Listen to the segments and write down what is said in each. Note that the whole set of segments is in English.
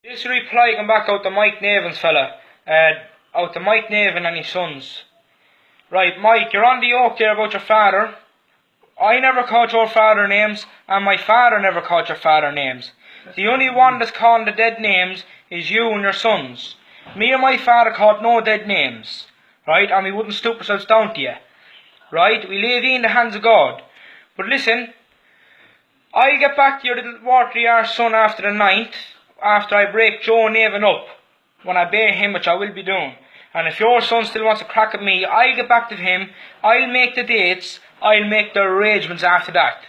This reply come back out to Mike Nevins fella. Out to Mike Nevin and his sons. Right, Mike, you're on the yoke there about your father. I never called your father names, and my father never called your father names. The only one that's calling the dead names is you and your sons. Me and my father called no dead names. Right, and we wouldn't stoop ourselves down to you. Right, we leave you in the hands of God. But listen, I'll get back to your little watery-arse son after the 9th, after I break Joe Nevin up, when I bear him, which I will be doing. And if your son still wants to crack at me, I'll get back to him, I'll make the dates, I'll make the arrangements after that.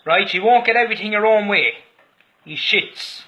Right, you won't get everything your own way. You shits.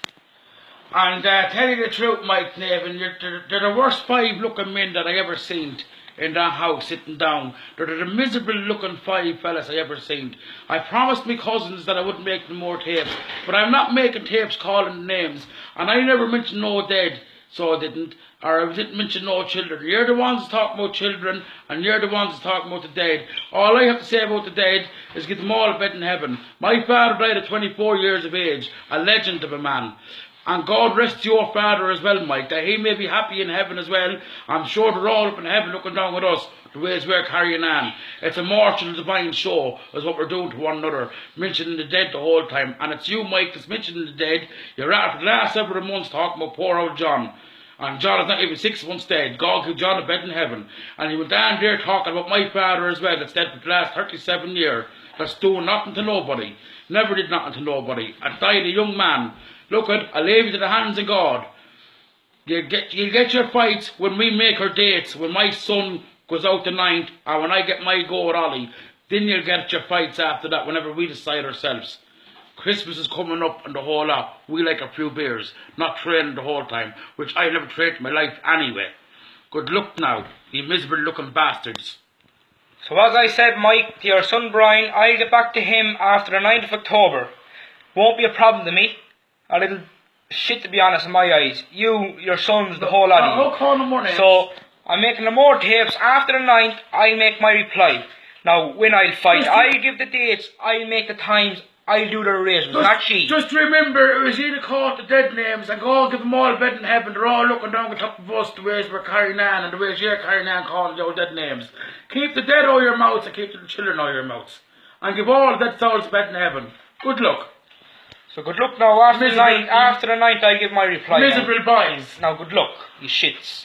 And tell you the truth, Mike Nevin, they're the worst 5 looking men that I ever seen in that house sitting down. They're the miserable looking 5 fellas I ever seen. I promised me cousins that I wouldn't make no more tapes, but I'm not making tapes calling names, and I never mentioned no dead, so I didn't, or I didn't mention no children. You're the ones talking about children, and you're the ones talking about the dead. All I have to say about the dead is give them all a bed in heaven. My father died at 24 years of age, a legend of a man. And God rest your father as well, Mike, that he may be happy in heaven as well. I'm sure they're all up in heaven looking down at us, the ways we're carrying on. It's a mortal divine show, is what we're doing to one another, mentioning the dead the whole time. And it's you, Mike, that's mentioning the dead. You're after the last several months talking about poor old John. And John is not even 6 months dead. God gave John a bed in heaven. And he went down there talking about my father as well, that's dead for the last 37 years. That's doing nothing to nobody. Never did nothing to nobody. And died a young man. Look at, I leave you to the hands of God. You'll get your fights when we make our dates, when my son goes out the 9th, or when I get my go at Ollie. Then you'll get your fights after that, whenever we decide ourselves. Christmas is coming up and the whole lot. We like a few beers, not training the whole time, which I never trained in my life anyway. Good luck now, you miserable looking bastards. So as I said, Mike, to your son Brian, I'll get back to him after the 9th of October. Won't be a problem to me. A little shit, to be honest, in my eyes. You, your sons, the whole lot of you. I'll call them more names. So, I'm making the more tapes. After the 9th, I'll make my reply. Now, when I'll fight, I'll give the dates, I'll make the times, I'll do the arrangements, not she. Just remember, it was you that called the dead names, and God give them all a bed in heaven. They're all looking down the top of us, the ways we're carrying on, and the ways you're carrying on calling the old dead names. Keep the dead out of your mouths, and keep the children out of your mouths. And give all the dead souls a bed in heaven. Good luck. So good luck now, after the 9th I'll give my reply. Miserable boys. Now good luck, you shits.